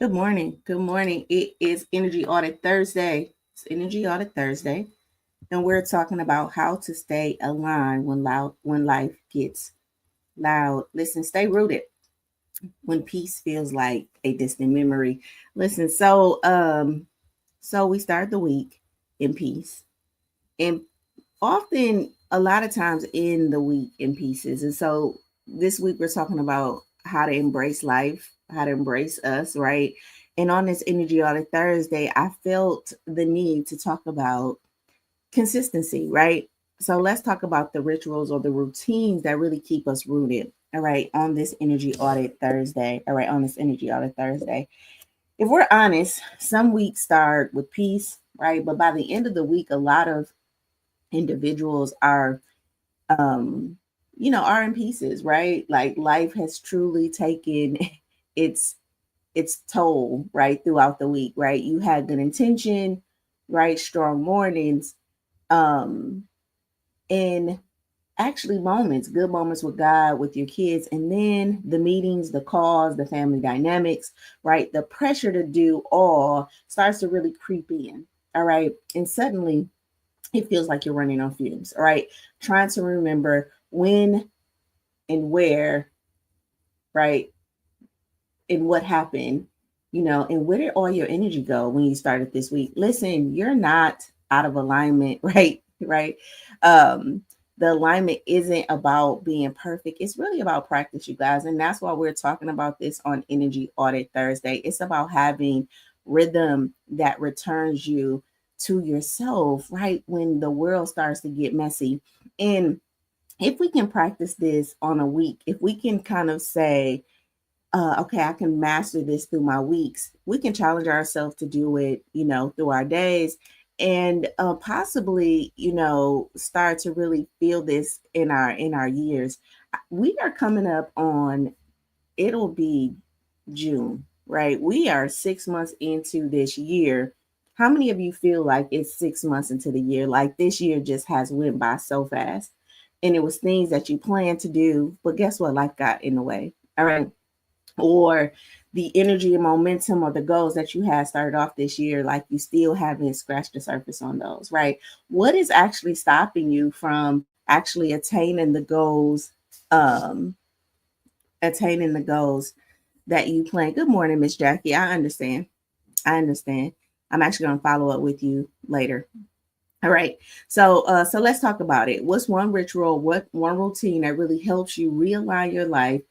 Good morning. Good morning. It is Energy Audit Thursday. It's Energy Audit Thursday, and we're talking about how to stay aligned when life gets loud. Listen, stay rooted when peace feels like a distant memory. Listen, so we start the week in peace, and often a lot of times in the week in pieces. And so this week we're talking about how to embrace life, how to embrace us, right? And on this Energy Audit Thursday, I felt the need to talk about consistency, right? So let's talk about the rituals or the routines that really keep us rooted. All right, on this Energy Audit Thursday. All right, on this Energy Audit Thursday. If we're honest, some weeks start with peace, right? But by the end of the week, a lot of individuals um are in pieces, right? Like life has truly taken its its toll, right, throughout the week, right? You had good intention, right, strong mornings, um and actually moments, good moments with God, with your kids, and then the meetings, the calls, the family dynamics, right? The pressure to do all starts to really creep in. All right, and suddenly it feels like you're running on fumes. All right, trying to remember when and where, right, and what happened, and where did all your energy go when you started this week? Listen, you're not out of alignment, right? Right. Um, the alignment isn't about being perfect. It's really about practice, you guys. And that's why we're talking about this on Energy Audit Thursday. It's about having rhythm that returns you to yourself, right? When the world starts to get messy. And if we can practice this on a week, if we can kind of say, okay, I can master this through my weeks, we can challenge ourselves to do it, through our days, and possibly, start to really feel this in our years. We are coming up on, it'll be June, right? We are 6 months into this year. How many of you feel like it's 6 months into the year? Like this year just has went by so fast. And it was things that you planned to do, but guess what? Life got in the way. All right. Or the energy and momentum or the goals that you had started off this year, like you still haven't scratched the surface on those, right? What is actually stopping you from actually um, attaining the goals that you plan? Good morning, Miss Jackie. I understand. I understand. I'm actually going to follow up with you later. All right. So let's talk about it. What's one ritual, what one routine that really helps you realign your life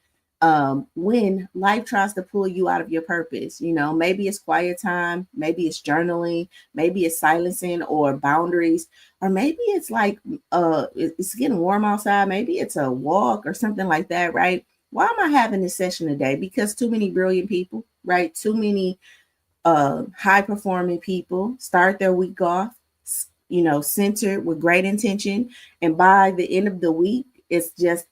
when life tries to pull you out of your purpose? Maybe it's quiet time, maybe it's journaling, maybe it's silencing or boundaries, or maybe it's like it's getting warm outside, maybe it's a walk or something like that, right? Why am I having this session today? Because too many brilliant people, right? Too many high performing people start their week off, centered with great intention. And by the end of the week, it's just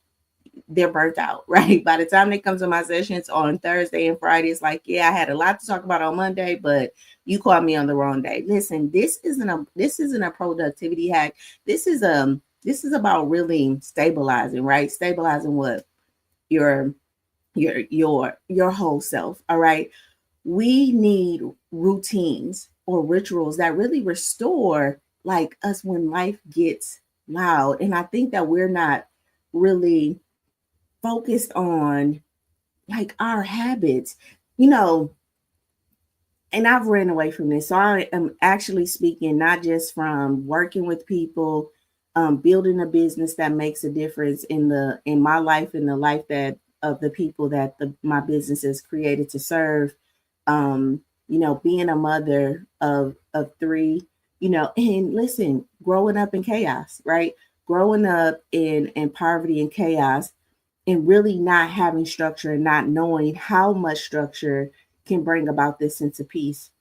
they're burnt out, right? By the time they come to my sessions on Thursday and Friday, it's like, yeah, I had a lot to talk about on Monday, but you caught me on the wrong day. Listen, this isn't a productivity hack. This is about really stabilizing, right? Stabilizing what? Your your whole self. All right. We need routines or rituals that really restore like us when life gets loud. And I think that we're not really focused on like our habits, you know, and I've ran away from this. So I am actually speaking not just from working with people, building a business that makes a difference in my life and the life that of the people that my business is created to serve. Being a mother of three, and listen, growing up in chaos, right? Growing up in poverty and chaos, and really not having structure and not knowing how much structure can bring about this sense of peace,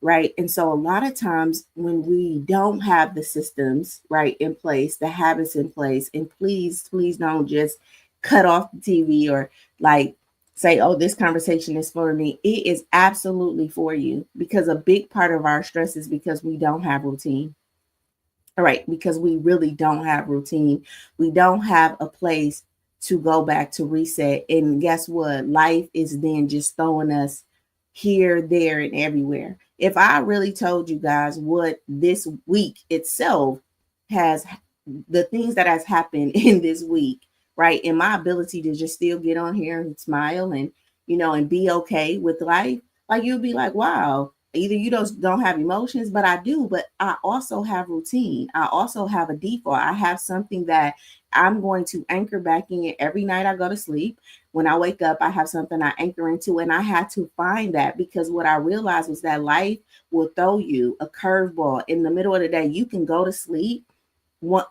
right? And so a lot of times when we don't have the systems right in place, the habits in place, and please don't just cut off the TV or like say, oh, this conversation is for me. It is absolutely for you, because a big part of our stress is because we don't have routine. All right, because we really don't have routine. We don't have a place to go back to reset. And guess what? Life is then just throwing us here, there, and everywhere. If I really told you guys what this week itself has, the things that has happened in this week, right? And my ability to just still get on here and smile and, and be okay with life, like you'll be like, wow, either you don't have emotions, but I do. But I also have routine. I also have a default. I have something that I'm going to anchor back in every night I go to sleep. When I wake up, I have something I anchor into, and I had to find that, because what I realized was that life will throw you a curveball in the middle of the day. You can go to sleep one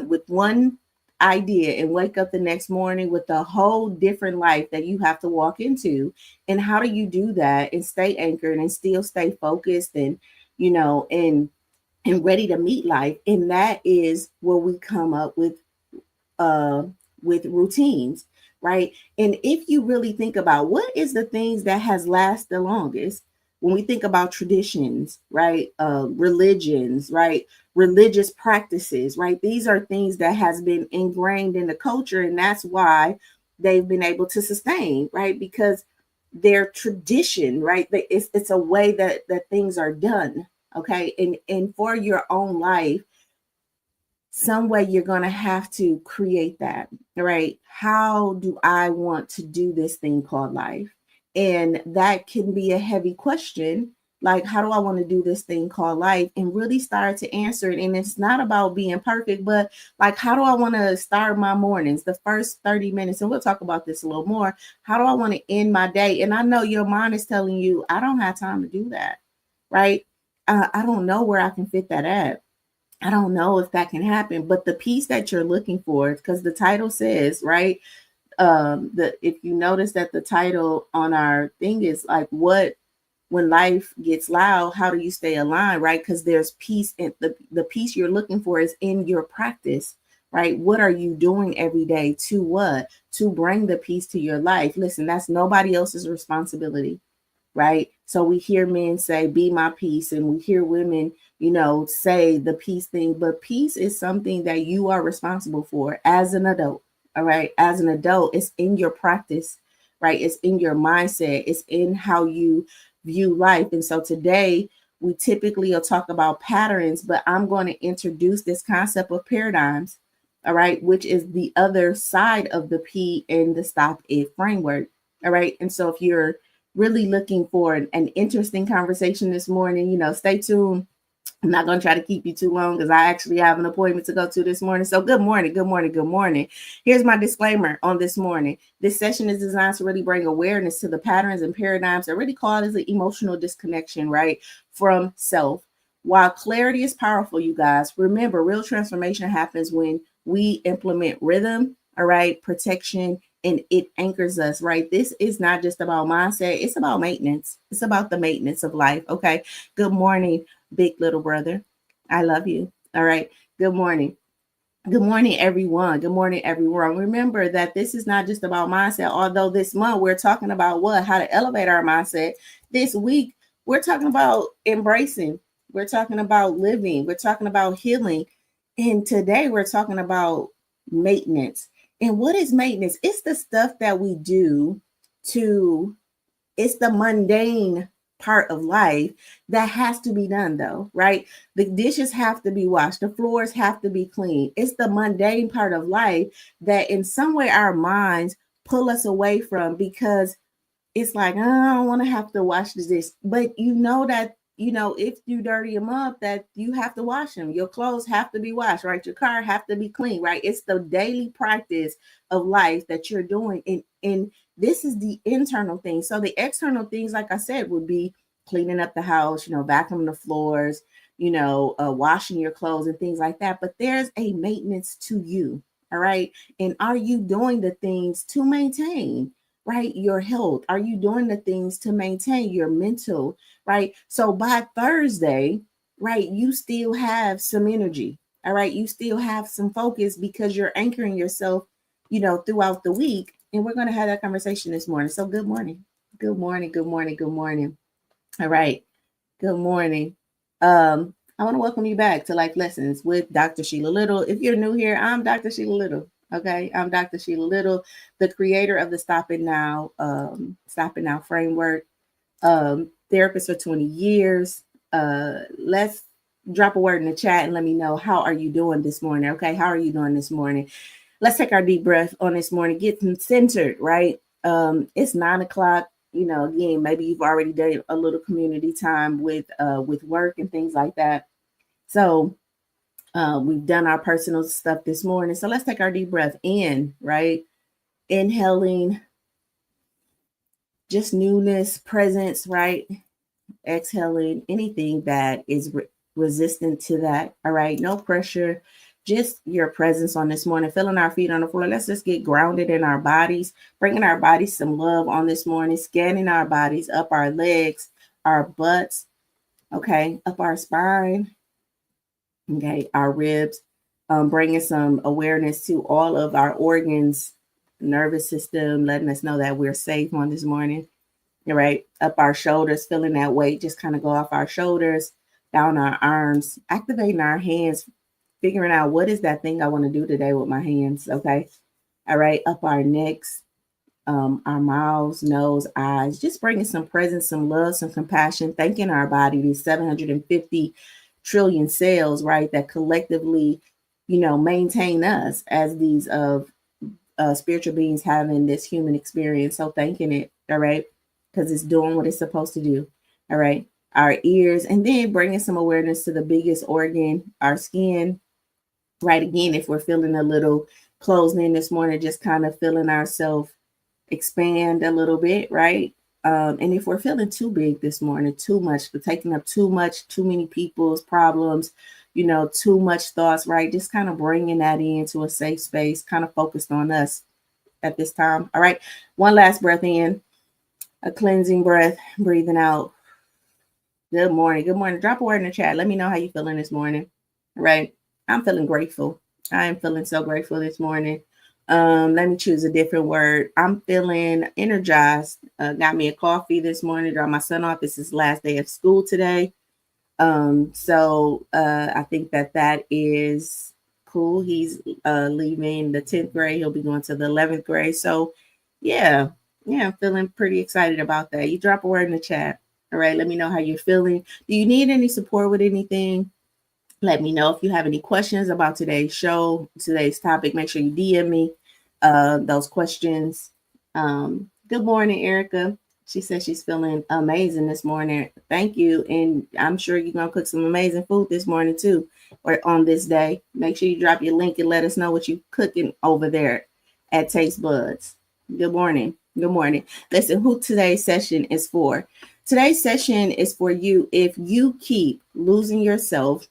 with one idea and wake up the next morning with a whole different life that you have to walk into. And how do you do that and stay anchored and still stay focused and, and ready to meet life? And that is where we come up uh with routines, right? And if you really think about what is the things that has lasted the longest, when we think about traditions, right? Religions, right? Religious practices, right? These are things that has been ingrained in the culture, and that's why they've been able to sustain, right? Because their tradition, right? It's a way that things are done, okay? And for your own life, some way you're going to have to create that, right? How do I want to do this thing called life? And that can be a heavy question. Like, how do I want to do this thing called life? And really start to answer it. And it's not about being perfect, but like, how do I want to start my mornings, the first 30 minutes? And we'll talk about this a little more. How do I want to end my day? And I know your mind is telling you, I don't have time to do that, right? I don't know where I can fit that at. I don't know if that can happen, but the piece that you're looking for, because the title says, right? The If you notice that the title on our thing is like, what when life gets loud, how do you stay aligned, right? Because there's peace, and the peace you're looking for is in your practice, right? What are you doing every day to what? To bring the peace to your life. Listen, that's nobody else's responsibility, right? So we hear men say, be my peace, and we hear women, say the peace thing, but peace is something that you are responsible for as an adult. All right. As an adult, it's in your practice, right? It's in your mindset, it's in how you view life. And so today, we typically will talk about patterns, but I'm going to introduce this concept of paradigms, all right, which is the other side of the P in the Stop It framework. All right. And so if you're really looking for an interesting conversation this morning, stay tuned. I'm not going to try to keep you too long because I actually have an appointment to go to this morning. So good morning, good morning, good morning. Here's my disclaimer on this morning. This session is designed to really bring awareness to the patterns and paradigms that really cause an emotional disconnection, right, from self. While clarity is powerful, you guys, remember, real transformation happens when we implement rhythm, all right, protection, and it anchors us, right? This is not just about mindset, it's about maintenance. It's about the maintenance of life, okay? Good morning, big little brother. I love you. All right. Good morning. Good morning, everyone. Good morning, everyone. Remember that this is not just about mindset, although this month we're talking about what? How to elevate our mindset. This week, we're talking about embracing, we're talking about living, we're talking about healing. And today, we're talking about maintenance. And what is maintenance? It's the stuff that we do to it's the mundane part of life that has to be done, though, right? The dishes have to be washed, the floors have to be clean. It's the mundane part of life that in some way our minds pull us away from, because it's like, "Oh, I don't want to have to wash the dish." But you know that, if you dirty them up, that you have to wash them. Your clothes have to be washed, right? Your car have to be clean, right? It's the daily practice of life that you're doing. And this is the internal thing. So the external things, like I said, would be cleaning up the house, vacuuming the floors, washing your clothes and things like that. But there's a maintenance to you. All right. And are you doing the things to maintain, right, your health? Are you doing the things to maintain your mental, right? So by Thursday, right, you still have some energy. All right. You still have some focus because you're anchoring yourself, throughout the week. And we're going to have that conversation this morning. So good morning. Good morning. Good morning. Good morning. All right. Good morning. I want to welcome you back to Life Lessons with Dr. Sheila Little. If you're new here, I'm Dr. Sheila Little. Okay, I'm Dr. Sheila Little, the creator of the Stop It Now framework. Therapist for 20 years. Let's drop a word in the chat and let me know, how are you doing this morning? Okay, how are you doing this morning? Let's take our deep breath on this morning, get centered, right? It's 9 o'clock. You know, again, maybe you've already done a little community time with work and things like that. So we've done our personal stuff this morning. So let's take our deep breath in, right? Inhaling just newness, presence, right? Exhaling anything that is resistant to that. All right, no pressure, just your presence on this morning, feeling our feet on the floor. Let's just get grounded in our bodies, bringing our bodies some love on this morning, scanning our bodies up our legs, our butts, okay, up our spine, okay, our ribs, bringing some awareness to all of our organs, nervous system, letting us know that we're safe on this morning. Right, up our shoulders, feeling that weight just kind of go off our shoulders, down our arms, activating our hands, figuring out what is that thing I want to do today with my hands. Okay, all right, up our necks, our mouths, nose, eyes, just bringing some presence, some love, some compassion, thanking our body, these 750 trillion cells, right, that collectively, maintain us as these spiritual beings having this human experience. So thanking it, all right, because it's doing what it's supposed to do, all right. Our ears, and then bringing some awareness to the biggest organ, our skin, right. Again, if we're feeling a little closed in this morning, just kind of feeling ourselves expand a little bit, right. And if we're feeling too big this morning, too much, for taking up too much, too many people's problems, too much thoughts, right? Just kind of bringing that into a safe space, kind of focused on us at this time. All right. One last breath in, a cleansing breath, breathing out. Good morning. Good morning. Drop a word in the chat. Let me know how you're feeling this morning. All right. I'm feeling grateful. I am feeling so grateful this morning. Let me choose a different word. I'm feeling energized. Got me a coffee this morning, dropped my son off. This is his last day of school today. So I think that is cool. He's leaving the 10th grade. He'll be going to the 11th grade. So yeah, I'm feeling pretty excited about that. You drop a word in the chat. All right, let me know how you're feeling. Do you need any support with anything? Let me know. If you have any questions about today's show, today's topic, make sure you DM me those questions. Good morning, Erica. She says she's feeling amazing this morning. Thank you. And I'm sure you're going to cook some amazing food this morning too, or on this day. Make sure you drop your link and let us know what you're cooking over there at Taste Buds. Good morning. Good morning. Listen, who today's session is for. Today's session is for you if you keep losing yourself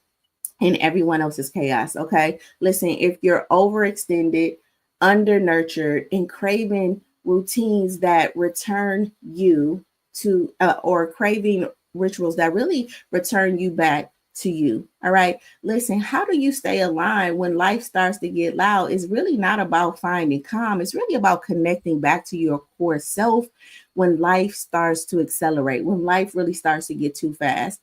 in everyone else's chaos. Okay. Listen, if you're overextended, under nurtured, and craving routines that return you to, or craving rituals that really return you back to you. All right. Listen, how do you stay aligned when life starts to get loud? It's really not about finding calm. It's really about connecting back to your core self when life starts to accelerate, when life really starts to get too fast.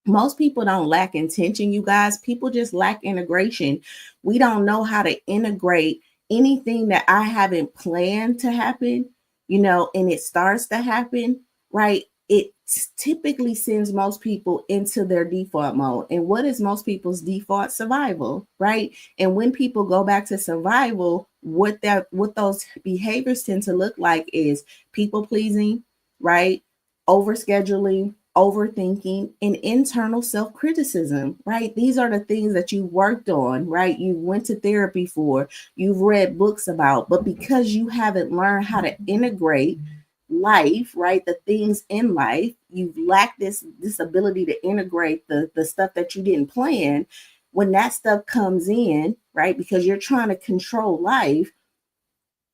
Most people don't lack intention, you guys. People just lack integration. We don't know how to integrate anything that I haven't planned to happen, and it starts to happen, right? It typically sends most people into their default mode. And what is most people's default? Survival, right? And when people go back to survival, what those behaviors tend to look like is people pleasing, right? Overscheduling, overthinking, and internal self-criticism, right? These are the things that you worked on, right? You went to therapy for, you've read books about, but because you haven't learned how to integrate life, right? The things in life, you've lacked this ability to integrate the stuff that you didn't plan. When that stuff comes in, right? Because you're trying to control life,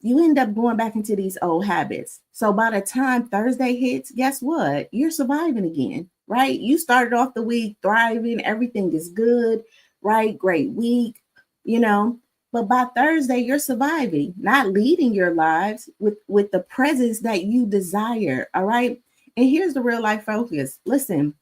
you end up going back into these old habits. So by the time Thursday hits, guess what? You're surviving again, right? You started off the week thriving, everything is good, right? Great week, you know. But by Thursday, you're surviving, not leading your lives with the presence that you desire. All right. And here's the real life focus. Listen,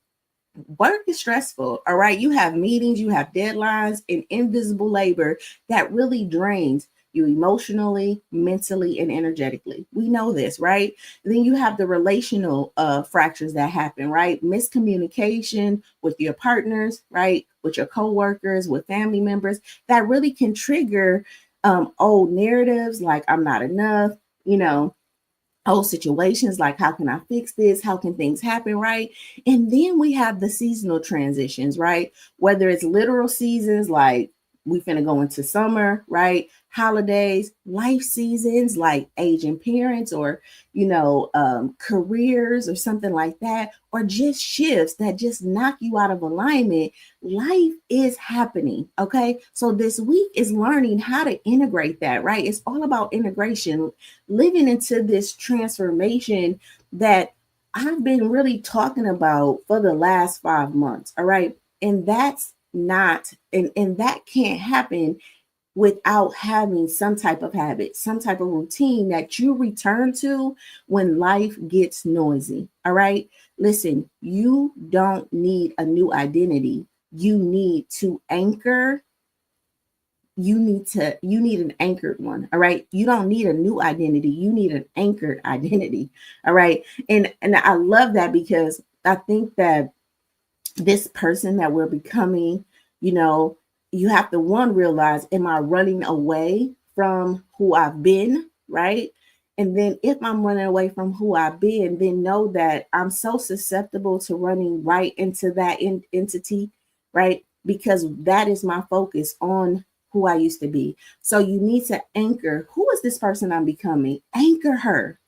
work is stressful. All right. You have meetings, you have deadlines, and invisible labor that really drains. you emotionally, mentally, and energetically. We know this, right? Then you have the relational fractures that happen, right? Miscommunication with your partners, right? With your coworkers, with family members, that really can trigger old narratives like I'm not enough, you know, whole situations like how can I fix this, how can things happen, right? And then we have the seasonal transitions, right? Whether it's literal seasons like we finna go into summer, right? Holidays, life seasons like aging parents, or careers or something like that, or just shifts that just knock you out of alignment. Life is happening. Okay, so this week is learning how to integrate that, right? It's all about integration, living into this transformation that I've been really talking about for the last 5 months. All right. And that's not, and that can't happen without having some type of habit, some type of routine that you return to when life gets noisy. All right. Listen, you don't need a new identity. You need to anchor, you need an anchored one. All right, you don't need a new identity, you need an anchored identity. All right, and I love that, because I think that this person that we're becoming, you know, you have to one realize, am I running away from who I've been, right? And then if I'm running away from who I've been, then know that I'm so susceptible to running right into that entity, right? Because that is my focus on who I used to be. So you need to anchor, who is this person I'm becoming? Anchor her,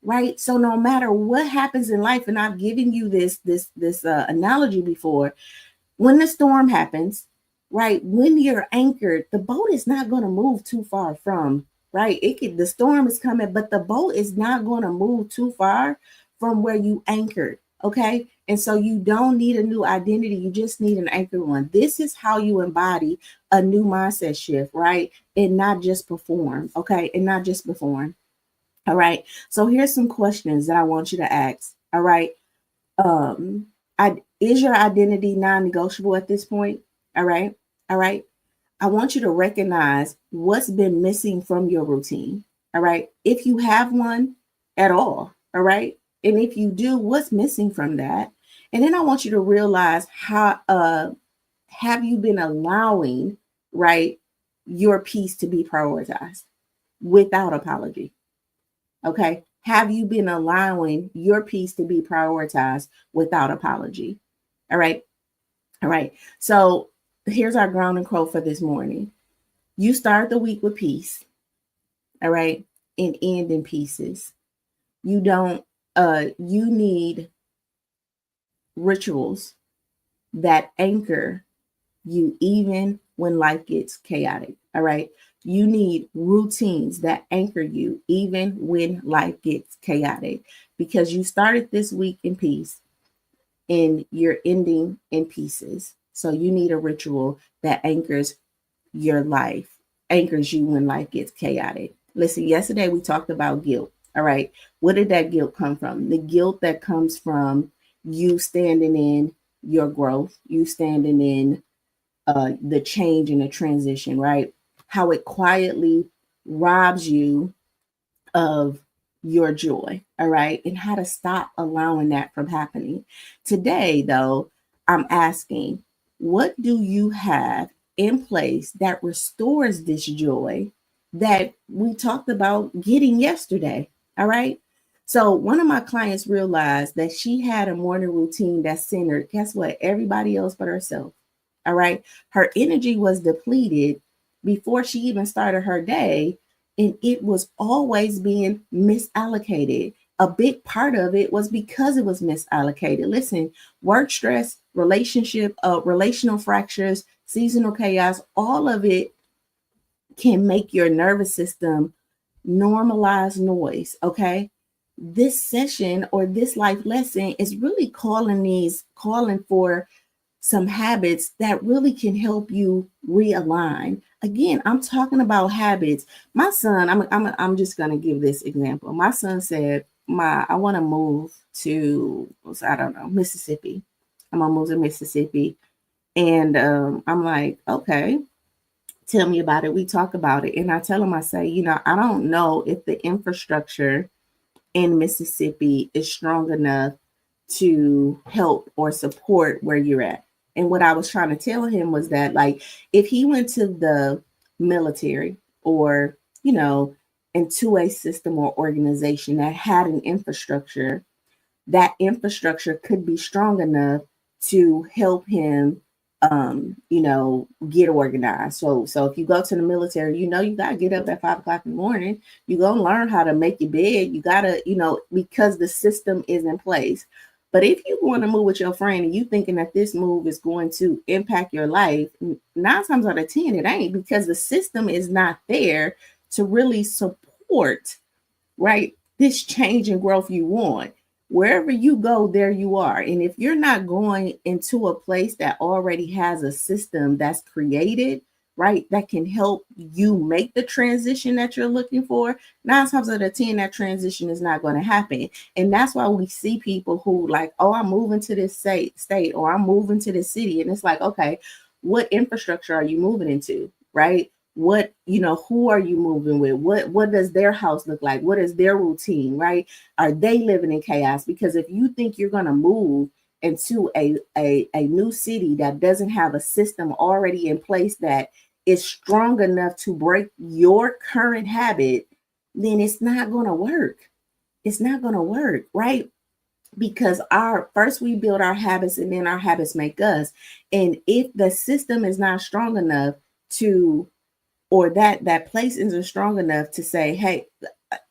right? So no matter what happens in life, and I've given you this analogy before, when the storm happens, right? When you're anchored, the boat is not going to move too far from, right? The storm is coming, but the boat is not going to move too far from where you anchored. Okay. And so you don't need a new identity. You just need an anchored one. This is how you embody a new mindset shift, right? And not just perform. Okay. And not just perform. All right. So here's some questions that I want you to ask. All right. Um, is your identity non-negotiable at this point? All right. All right. I want you to recognize what's been missing from your routine. All right. If you have one at all. All right. And if you do, what's missing from that? And then I want you to realize how have you been allowing, right, your peace to be prioritized without apology? Okay. Have you been allowing your peace to be prioritized without apology? All right. All right. So here's our grounding quote for this morning. You start the week with peace. All right. And end in pieces. You don't, you need rituals that anchor you even when life gets chaotic. All right. You need routines that anchor you even when life gets chaotic, because you started this week in peace and you're ending in pieces. So you need a ritual that anchors your life, anchors you when life gets chaotic. Listen, yesterday we talked about guilt. All right. Where did that guilt come from? The guilt that comes from you standing in your growth, you standing in the change and the transition, right? How it quietly robs you of your joy, all right? And how to stop allowing that from happening. Today, though, I'm asking, what do you have in place that restores this joy that we talked about getting yesterday, all right? So, one of my clients realized that she had a morning routine that centered, guess what? Everybody else but herself. All right. Her energy was depleted before she even started her day, and it was always being misallocated. A big part of it was because it was misallocated. Listen, work stress, relational fractures, seasonal chaos, all of it can make your nervous system normalize noise. Okay. This session or this life lesson is really calling for some habits that really can help you realign. Again, I'm talking about habits. My son, I'm just gonna give this example. My son said, I want to move to, I don't know, Mississippi. I'm gonna move to Mississippi. And I'm like, okay, Tell me about it. We talk about it. And I tell him, I say, I don't know if the infrastructure in Mississippi is strong enough to help or support where you're at. And what I was trying to tell him was that, like, if he went to the military or, into a system or organization that had an infrastructure, that infrastructure could be strong enough to help him get organized. So if you go to the military, you gotta get up at 5 o'clock in the morning. You gonna learn how to make your bed. You gotta, because the system is in place. But if you want to move with your friend and you thinking that this move is going to impact your life, 9 times out of 10, it ain't, because the system is not there to really support, right, this change and growth you want. Wherever you go, there you are. And if you're not going into a place that already has a system that's created, right, that can help you make the transition that you're looking for, 9 times out of 10, that transition is not going to happen. And that's why we see people who like, oh, I'm moving to this state, or I'm moving to this city. And it's like, okay, what infrastructure are you moving into, right? What, who are you moving with? What does their house look like? What is their routine, right? Are they living in chaos? Because if you think you're going to move into a new city that doesn't have a system already in place that is strong enough to break your current habit, then it's not going to work. It's not going to work, right? Because our first we build our habits, and then our habits make us. And if the system is not strong enough to, or that place isn't strong enough to say, hey,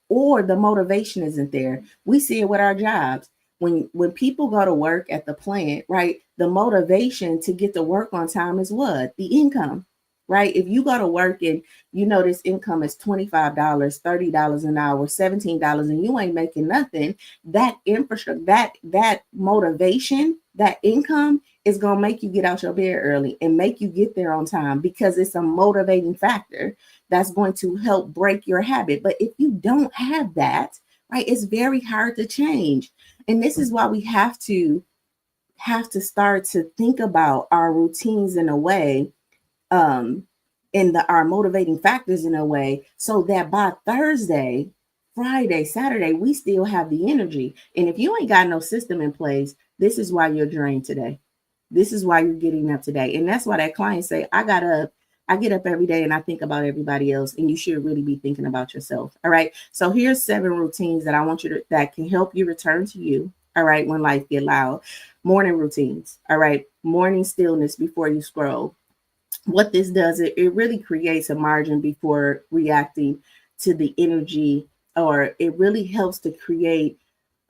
or the motivation isn't there. We see it with our jobs. When people go to work at the plant, right, the motivation to get to work on time is what? The income, right? If you go to work and this income is $25, $30 an hour, $17, and you ain't making nothing, that infrastructure, that motivation, that income is going to make you get out your bed early and make you get there on time, because it's a motivating factor that's going to help break your habit. But if you don't have that, right, it's very hard to change. And this is why we have to start to think about our routines in a way, um, and our motivating factors in a way, so that by Thursday, Friday, Saturday, we still have the energy. And if you ain't got no system in place, this is why you're drained today. This is why you're getting up today. And that's why that client say, I get up every day and I think about everybody else. And you should really be thinking about yourself. All right. So here's 7 routines that I want you to, that can help you return to you. All right. When life get loud. Morning routines. All right. Morning stillness before you scroll. What this does, it really creates a margin before reacting to the energy, or it really helps to create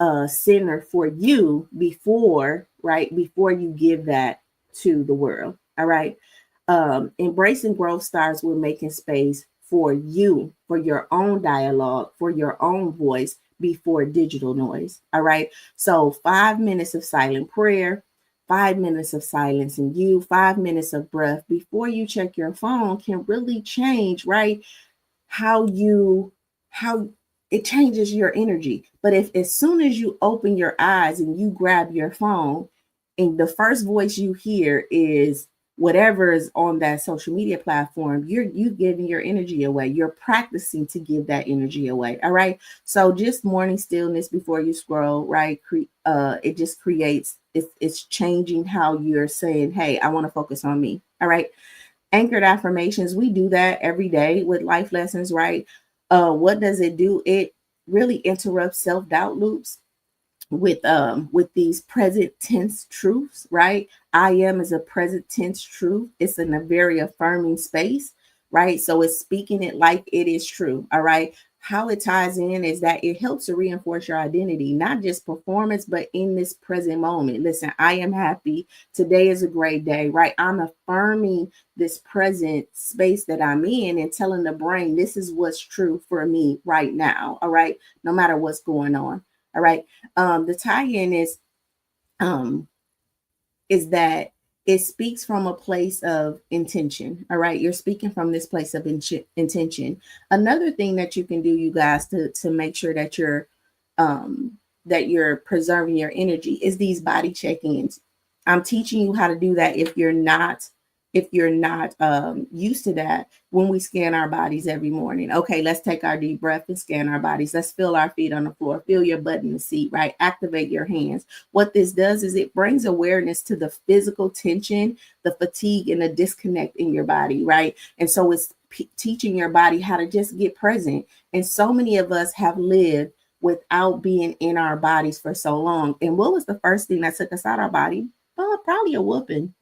a center for you before, right, before you give that to the world. All right. Embracing growth starts with making space for you, for your own dialogue, for your own voice before digital noise. All right. So 5 minutes of silent prayer, 5 minutes of silence in you, 5 minutes of breath before you check your phone can really change, right? How it changes your energy. But if as soon as you open your eyes and you grab your phone, and the first voice you hear is whatever is on that social media platform, you giving your energy away. You're practicing to give that energy away. All right. So just morning stillness before you scroll, right? It just creates, it's changing how you're saying, hey, I want to focus on me. All right. Anchored affirmations, we do that every day with life lessons, right? What does it do? It really interrupts self-doubt loops with these present tense truths, right? I am is a present tense truth. It's in a very affirming space, right? So it's speaking it like it is true. All right. How it ties in is that it helps to reinforce your identity, not just performance, but in this present moment. Listen, I am happy. Today is a great day, right? I'm affirming this present space that I'm in and telling the brain, this is what's true for me right now. All right. No matter what's going on. All right. The tie-in um, is that it speaks from a place of intention. All right. You're speaking from this place of intention. Another thing that you can do, you guys, to make sure um, that you're preserving your energy is these body check-ins. I'm teaching you how to do that if you're not if you're not used to that, when we scan our bodies every morning. Okay, let's take our deep breath and scan our bodies. Let's feel our feet on the floor, feel your butt in the seat, right? Activate your hands. What this does is it brings awareness to the physical tension, the fatigue, and the disconnect in your body, right? And so it's teaching your body how to just get present. And so many of us have lived without being in our bodies for so long. And what was the first thing that took us out our body? Probably a whooping,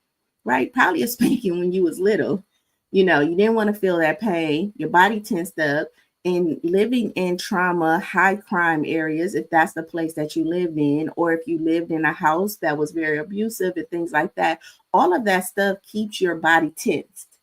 right? Probably a spanking when you was little. You didn't want to feel that pain. Your body tensed up. And living in trauma, high crime areas, if that's the place that you lived in, or if you lived in a house that was very abusive and things like that, all of that stuff keeps your body tensed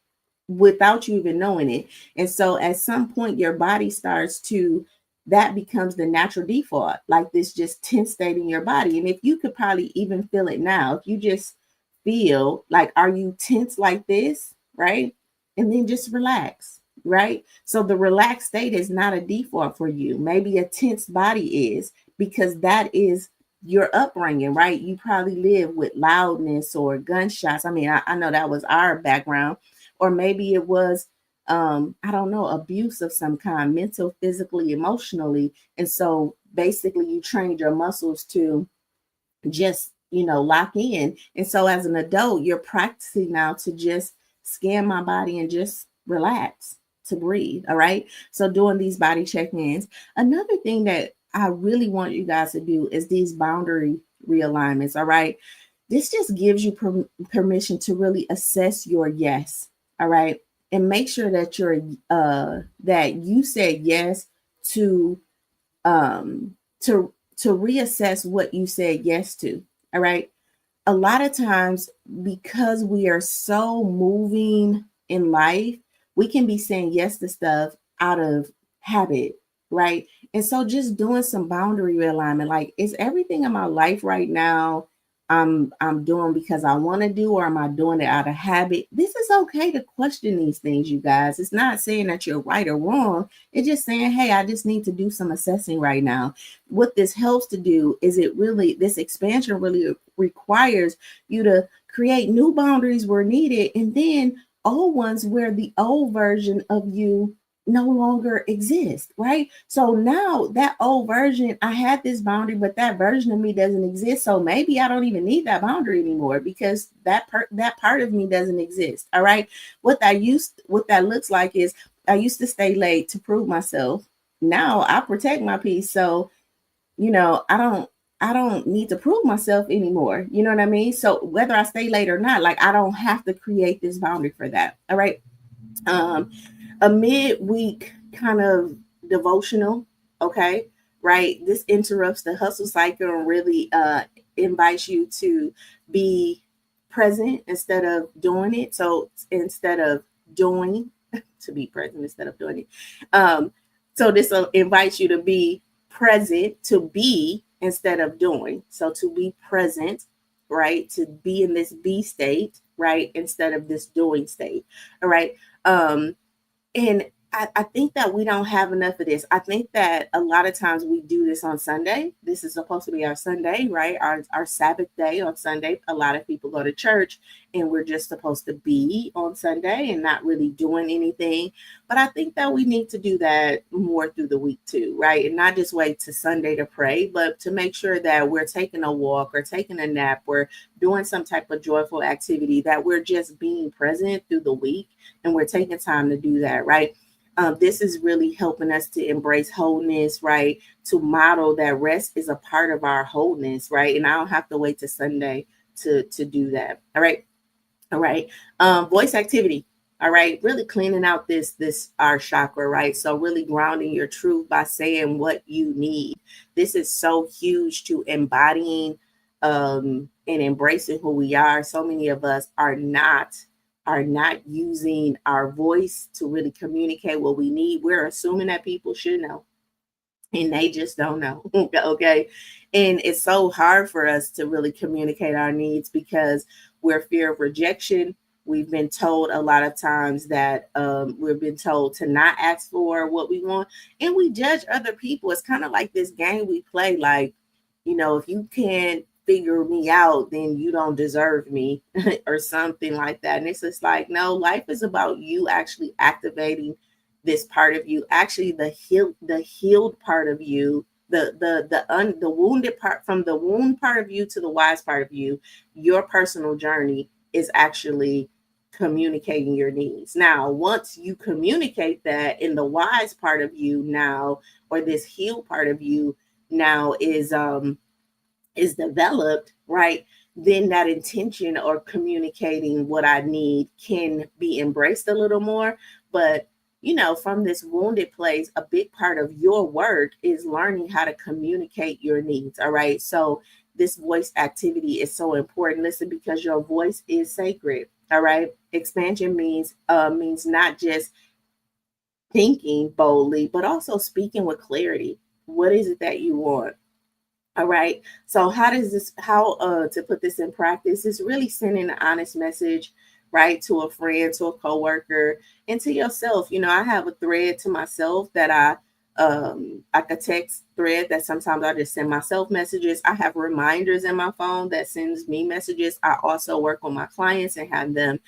without you even knowing it. And so at some point, your body starts to, that becomes the natural default, like this just tense state in your body. And if you could probably even feel it now, if you just feel like, are you tense like this? Right. And then just relax. Right. So the relaxed state is not a default for you. Maybe a tense body is, because that is your upbringing, right? You probably live with loudness or gunshots. I mean, I know that was our background, or maybe it was I don't know, abuse of some kind, mental, physically, emotionally. And so basically you trained your muscles to just, lock in. And so as an adult, you're practicing now to just scan my body and just relax, to breathe. All right. So doing these body check-ins. Another thing that I really want you guys to do is these boundary realignments. All right. This just gives you permission to really assess your yes. All right. And make sure that that you said yes to um to reassess what you said yes to. All right. A lot of times, because we are so moving in life, we can be saying yes to stuff out of habit, right? And so just doing some boundary realignment, like, is everything in my life right now I'm doing because I want to do, or am I doing it out of habit? This is okay to question these things, you guys. It's not saying that you're right or wrong. It's just saying, hey, I just need to do some assessing right now. What this helps to do is, this expansion really requires you to create new boundaries where needed, and then old ones where the old version of you no longer exists, right? So now that old version, I had this boundary, but that version of me doesn't exist. So maybe I don't even need that boundary anymore, because that part of me doesn't exist. All right. What that looks like is, I used to stay late to prove myself. Now I protect my peace. So, I don't need to prove myself anymore. You know what I mean? So whether I stay late or not, like, I don't have to create this boundary for that. All right. Um, a midweek kind of devotional, okay, right? This interrupts the hustle cycle and really invites you to be present instead of doing it. So instead of doing, to be present instead of doing it. So this invites you to be present, to be instead of doing. So to be present, right? To be in this be state, right? Instead of this doing state. All right. And I think that we don't have enough of this. I think that a lot of times we do this on Sunday. This is supposed to be our Sunday, right? Our Sabbath day on Sunday. A lot of people go to church and we're just supposed to be on Sunday and not really doing anything. But I think that we need to do that more through the week too, right? And not just wait to Sunday to pray, but to make sure that we're taking a walk or taking a nap or doing some type of joyful activity, that we're just being present through the week, and we're taking time to do that, right? This is really helping us to embrace wholeness, right? To model that rest is a part of our wholeness, right? And I don't have to wait to Sunday to do that. All right. All right. Voice activity. All right. Really cleaning out this our chakra, right? So really grounding your truth by saying what you need. This is so huge to embodying and embracing who we are. So many of us are not using our voice to really communicate what we need. We're assuming that people should know, and they just don't know. Okay. And it's so hard for us to really communicate our needs because we're fear of rejection. We've been told a lot of times that we've been told to not ask for what we want, and we judge other people. It's kind of like this game we play, like, if you can't figure me out, then you don't deserve me or something like that. And it's just like, no, life is about you actually activating this part of you, actually the healed part of you, the wounded part, from the wound part of you to the wise part of you. Your personal journey is actually communicating your needs. Now, once you communicate that in the wise part of you now, or this healed part of you now is developed, right? Then that intention or communicating what I need can be embraced a little more. But from this wounded place, a big part of your work is learning how to communicate your needs. All right. So this voice activity is so important. Listen, because your voice is sacred. All right. Expansion means not just thinking boldly, but also speaking with clarity. What is it that you want? All right. So how to put this in practice is really sending an honest message, right, to a friend, to a coworker, and to yourself. I have a thread to myself that like a text thread that sometimes I just send myself messages. I have reminders in my phone that sends me messages. I also work on my clients and have them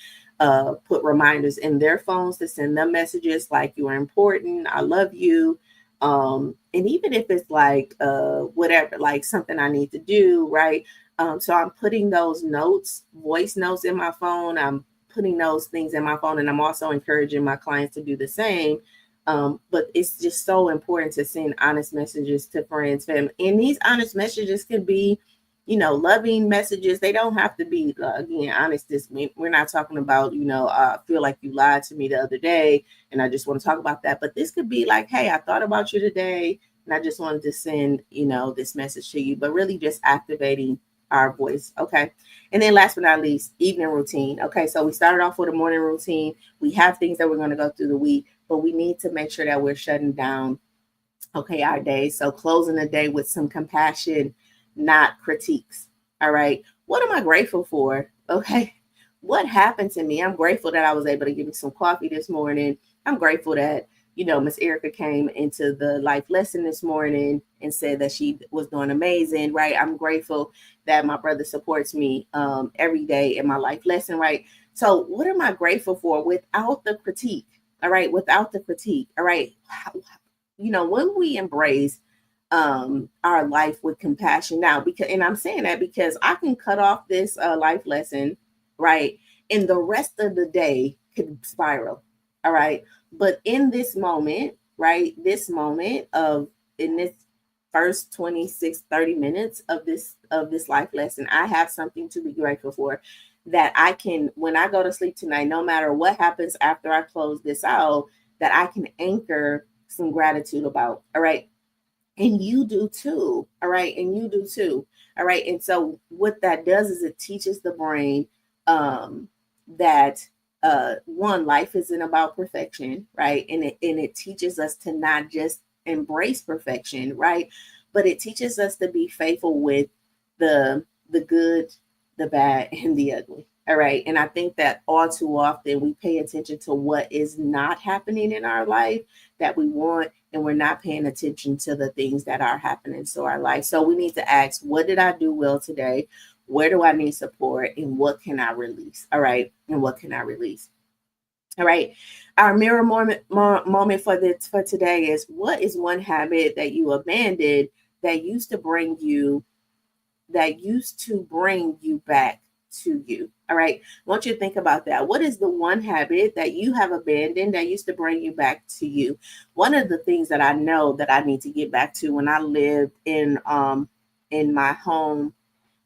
put reminders in their phones to send them messages like, you are important, I love you. And even if it's like whatever, like something I need to do, right? So I'm putting those notes, voice notes in my phone. I'm putting those things in my phone, and I'm also encouraging my clients to do the same. But it's just so important to send honest messages to friends, family. And these honest messages can be, loving messages. They don't have to be, again, honest. We're not talking about, I feel like you lied to me the other day and I just want to talk about that. But this could be like, hey, I thought about you today and I just wanted to send, this message to you, but really just activating our voice. Okay. And then last but not least, evening routine. Okay. So we started off with a morning routine. We have things that we're going to go through the week, but we need to make sure that we're shutting down, okay, our day. So closing the day with some compassion, not critiques. All right. What am I grateful for? Okay. What happened to me? I'm grateful that I was able to give me some coffee this morning. I'm grateful that, Miss Erica came into the life lesson this morning and said that she was doing amazing, right? I'm grateful that my brother supports me every day in my life lesson, right? So what am I grateful for without the critique? All right. Without the critique. All right. When we embrace our life with compassion now, because, and I'm saying that because I can cut off this life lesson, right, and the rest of the day could spiral. All right. But in this moment, right, this moment of in this first 26, 30 minutes of this life lesson, I have something to be grateful for, that I can, when I go to sleep tonight, no matter what happens after I close this out, that I can anchor some gratitude about. All right. And you do too. All right. And you do too. All right. And so what that does is it teaches the brain that one, life isn't about perfection, right? And it teaches us to not just embrace perfection, right? But it teaches us to be faithful with the good, the bad, and the ugly. All right. And I think that all too often we pay attention to what is not happening in our life that we want, and we're not paying attention to the things that are happening to our life. So we need to ask, what did I do well today? Where do I need support? And what can I release? All right. And what can I release? All right. Our mirror moment for today is, what is one habit that you abandoned that used to bring you back to you? All right. I want you to think about that. What is the one habit that you have abandoned that used to bring you back to you? One of the things that I know that I need to get back to, when I lived in my home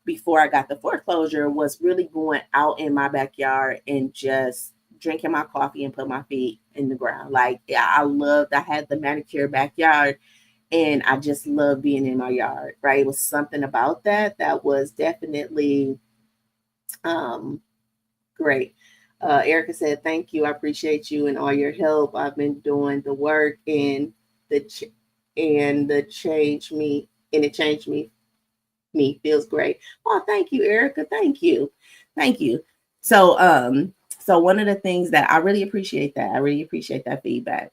before I got the foreclosure, was really going out in my backyard and just drinking my coffee and put my feet in the ground. Like, yeah, I had the manicure backyard, and I just love being in my yard, right? It was something about that was definitely great. Erica said, thank you. I appreciate you and all your help. I've been doing the work, and the change me, and it changed me feels great. Oh, thank you, Erica. Thank you. Thank you. So one of the things that I really appreciate, that feedback.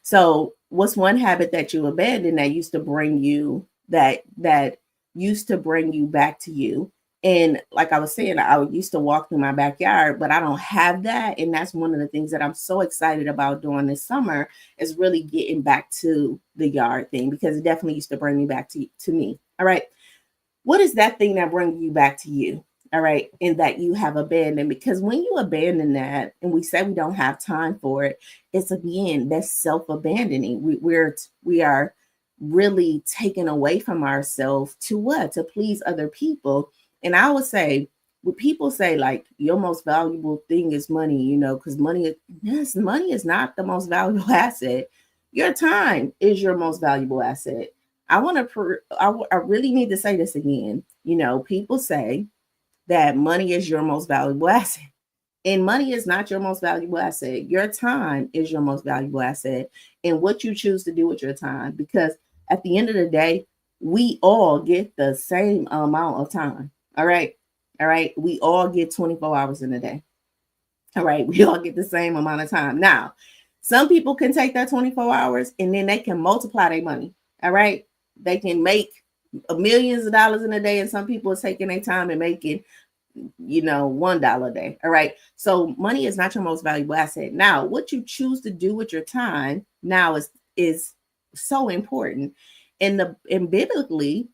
So what's one habit that you abandoned that used to bring you that used to bring you back to you. And like I was saying, I used to walk through my backyard, but I don't have that. And that's one of the things that I'm so excited about doing this summer is really getting back to the yard thing, because it definitely used to bring me back to me. All right. What is that thing that brings you back to you? All right. And that you have abandoned? Because when you abandon that and we say we don't have time for it, it's again, that's self-abandoning. We are really taken away from ourselves to what? To please other people. And I would say, when people say like your most valuable thing is money, because money is not the most valuable asset. Your time is your most valuable asset. I want to, I really need to say this again. People say that money is your most valuable asset. And money is not your most valuable asset. Your time is your most valuable asset. And what you choose to do with your time. Because at the end of the day, we all get the same amount of time. All right. All right. We all get 24 hours in a day. All right. We all get the same amount of time. Now, some people can take that 24 hours and then they can multiply their money. All right. They can make millions of dollars in a day, and some people are taking their time and making $1 a day. All right. So money is not your most valuable asset. Now, what you choose to do with your time now is so important. And biblically,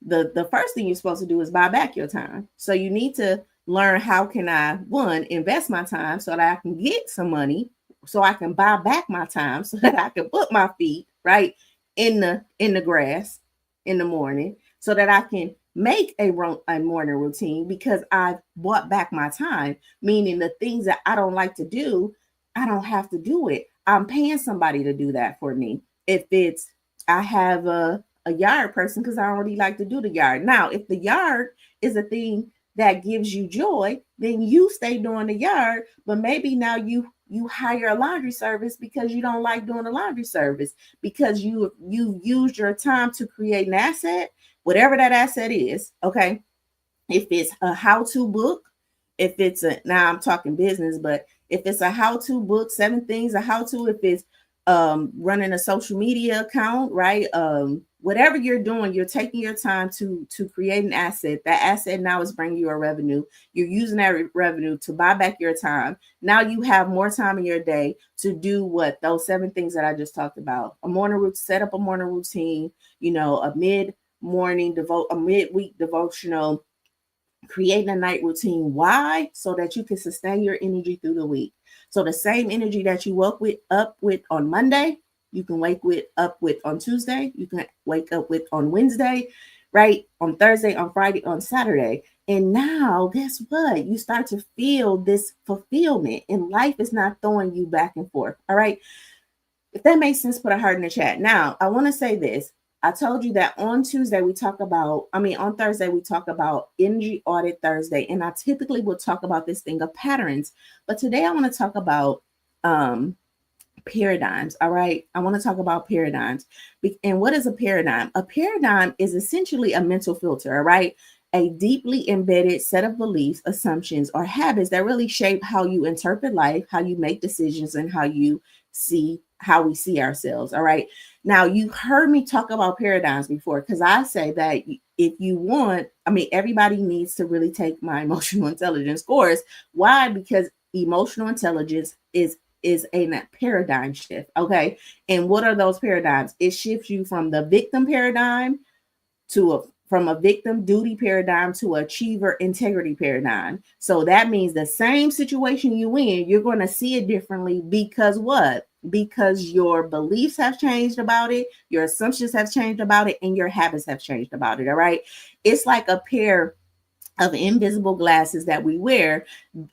the first thing you're supposed to do is buy back your time. So you need to learn, how can I, one, invest my time so that I can get some money, so I can buy back my time, so that I can put my feet right in the grass in the morning, so that I can make a morning routine, because I've bought back my time, meaning the things that I don't like to do, I don't have to do it. I'm paying somebody to do that for me. If it's, I have a yard person, because I already like to do the yard. Now, if the yard is a thing that gives you joy, then you stay doing the yard, but maybe now you hire a laundry service because you don't like doing the laundry service, because you used your time to create an asset, whatever that asset is. Okay. If it's a how-to book, if it's now I'm talking business, but if it's a how-to book, 7 things a how-to, if it's running a social media account, right? Whatever you're doing, you're taking your time to create an asset. That asset now is bringing you a revenue. You're using that revenue to buy back your time. Now you have more time in your day to do what? Those 7 things that I just talked about. A morning routine, set up a morning routine, a a midweek devotional, creating a night routine. Why? So that you can sustain your energy through the week. So the same energy that you woke up with on Monday, you can up with on Tuesday. You can wake up with on Wednesday, right? On Thursday, on Friday, on Saturday. And now, guess what? You start to feel this fulfillment, and life is not throwing you back and forth. All right. If that makes sense, put a heart in the chat. Now, I want to say this. I told you that on Thursday we talk about Energy Audit Thursday, and I typically will talk about this thing of patterns. But today I want to talk about paradigms. All right. I want to talk about paradigms. And what is a paradigm? A paradigm is essentially a mental filter. All right. A deeply embedded set of beliefs, assumptions, or habits that really shape how you interpret life, how you make decisions, and how we see ourselves. All right. Now, you heard me talk about paradigms before, because I say that if you want, everybody needs to really take my emotional intelligence course. Why? Because emotional intelligence is a paradigm shift. Okay. And what are those paradigms? It shifts you from the victim paradigm from a victim duty paradigm to achiever integrity paradigm. So that means the same situation you in, you're going to see it differently, because what? Because your beliefs have changed about it, your assumptions have changed about it, and your habits have changed about it. All right. It's like a pair of invisible glasses that we wear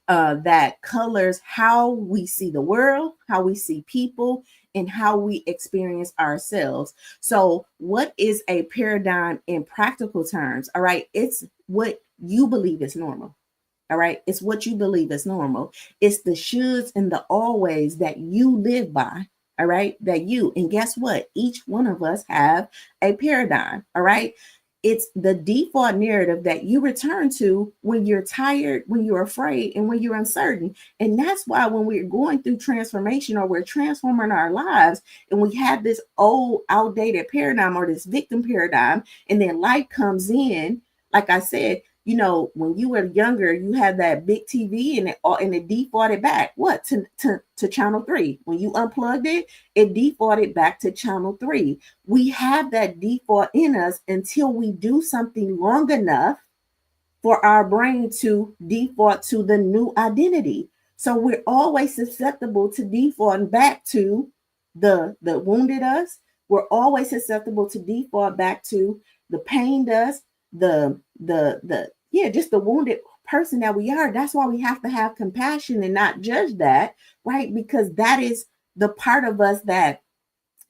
that colors how we see the world, how we see people, and how we experience ourselves. So, what is a paradigm in practical terms? All right, it's what you believe is normal. All right, it's what you believe is normal. It's the shoulds and the always that you live by. All right, and guess what? Each one of us have a paradigm. All right. it's the default narrative that you return to when you're tired, when you're afraid, and when you're uncertain. And that's why when we're going through transformation or we're transforming our lives and we have this old outdated paradigm or this victim paradigm, and then life comes in, like I said, when you were younger, you had that big TV and it defaulted back what to channel 3. When you unplugged it, it defaulted back to channel 3. We have that default in us until we do something long enough for our brain to default to the new identity. So we're always susceptible to defaulting back to the wounded us. We're always susceptible to default back to the pained us, just the wounded person that we are. That's why we have to have compassion and not judge that, right? Because that is the part of us that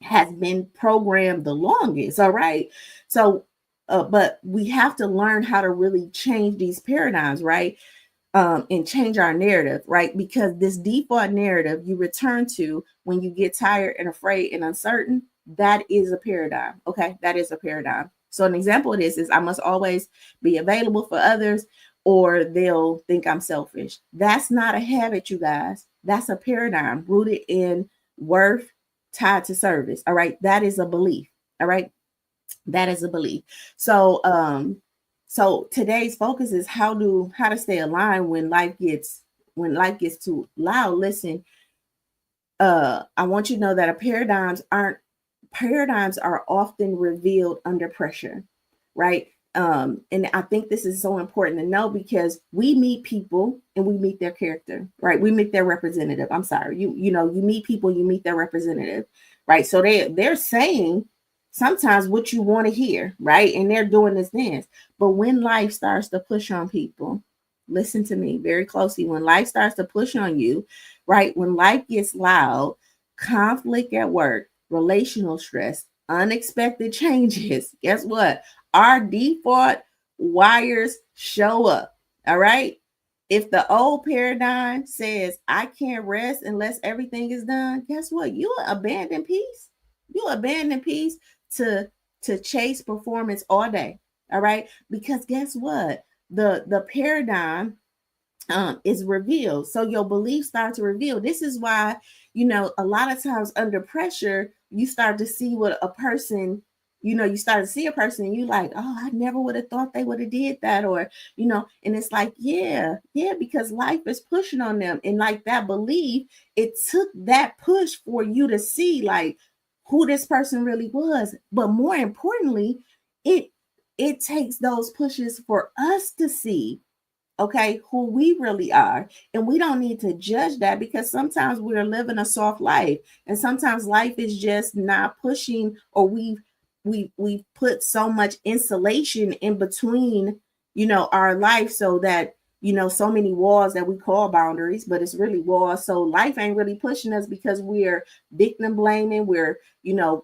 has been programmed the longest. All right. So, but we have to learn how to really change these paradigms, right? And change our narrative, right? Because this default narrative you return to when you get tired and afraid and uncertain, that is a paradigm. Okay. That is a paradigm. So, an example of this is I must always be available for others or they'll think I'm selfish. That's not a habit, you guys. That's a paradigm rooted in worth tied to service. All right. That is a belief. All right. That is a belief. So today's focus is how to stay aligned when life gets too loud. Listen, I want you to know that paradigms are often revealed under pressure, right? And I think this is so important to know because we meet people and we meet their character, right? We meet their representative. I'm sorry, you meet people, you meet their representative, right? So they're saying sometimes what you want to hear, right? And they're doing this dance. But when life starts to push on people, listen to me very closely. When life starts to push on you, right? When life gets loud, conflict at work, relational stress, unexpected changes, guess what? Our default wires show up. All right. If the old paradigm says, I can't rest unless everything is done, guess what? You abandon peace. You abandon peace to chase performance all day. All right. Because guess what? The paradigm is revealed. So your beliefs start to reveal. This is why, a lot of times under pressure, you start to see what a person, you start to see a person and you like, oh, I never would have thought they would have did that. Or, and it's like, yeah, because life is pushing on them. And like that belief, it took that push for you to see like who this person really was. But more importantly, it takes those pushes for us to see, okay, who we really are. And we don't need to judge that because sometimes we're living a soft life and sometimes life is just not pushing, or we've put so much insulation in between, our life, so that, so many walls that we call boundaries, but it's really walls. So life ain't really pushing us because we're victim blaming, we're,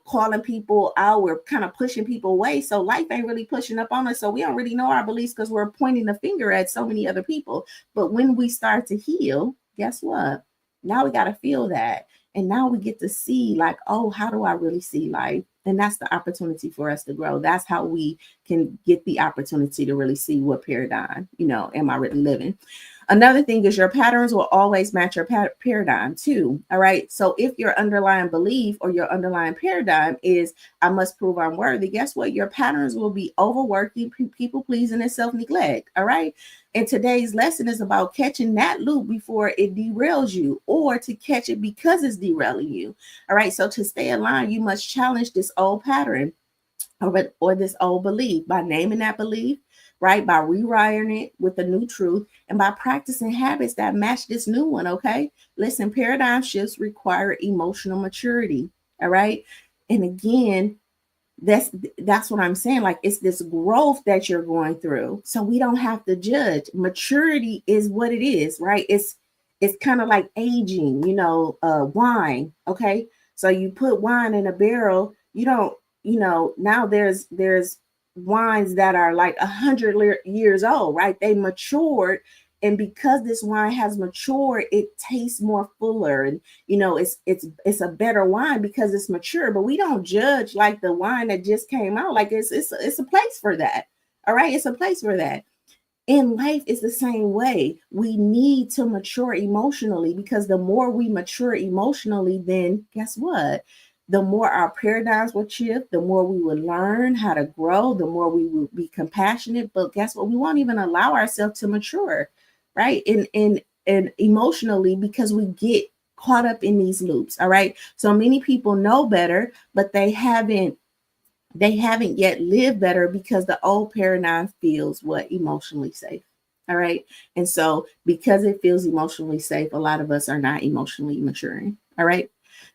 calling people out, we're kind of pushing people away. So life ain't really pushing up on us. So we don't really know our beliefs because we're pointing the finger at so many other people. But when we start to heal, guess what? Now we got to feel that. And now we get to see like, oh, how do I really see life? And that's the opportunity for us to grow. That's how we can get the opportunity to really see what paradigm, am I really living? Another thing is your patterns will always match your paradigm too. All right. So if your underlying belief or your underlying paradigm is, I must prove I'm worthy, guess what? Your patterns will be overworking, people pleasing, and self neglect. All right. And today's lesson is about catching that loop before it derails you, or to catch it because it's derailing you. All right. So to stay aligned, you must challenge this old pattern or this old belief by naming that belief, right? By rewiring it with the new truth and by practicing habits that match this new one. Okay. Listen, paradigm shifts require emotional maturity. All right. And again, that's what I'm saying. Like, it's this growth that you're going through. So we don't have to judge. Maturity is what it is, right? It's kind of like aging, wine. Okay. So you put wine in a barrel, you don't, now there's wines that are like 100 years old, right? They matured And because this wine has matured, it tastes more fuller, and it's a better wine because it's mature. But we don't judge like the wine that just came out. Like it's a place for that. All right, it's a place for that. In life is the same way. We need to mature emotionally, because the more we mature emotionally, then guess what? The more our paradigms will shift, the more we will learn how to grow, the more we will be compassionate. But guess what? We won't even allow ourselves to mature, right? And emotionally, because we get caught up in these loops. All right. So many people know better, but they haven't yet lived better, because the old paradigm feels what? Emotionally safe. All right. And so because it feels emotionally safe, a lot of us are not emotionally maturing. All right.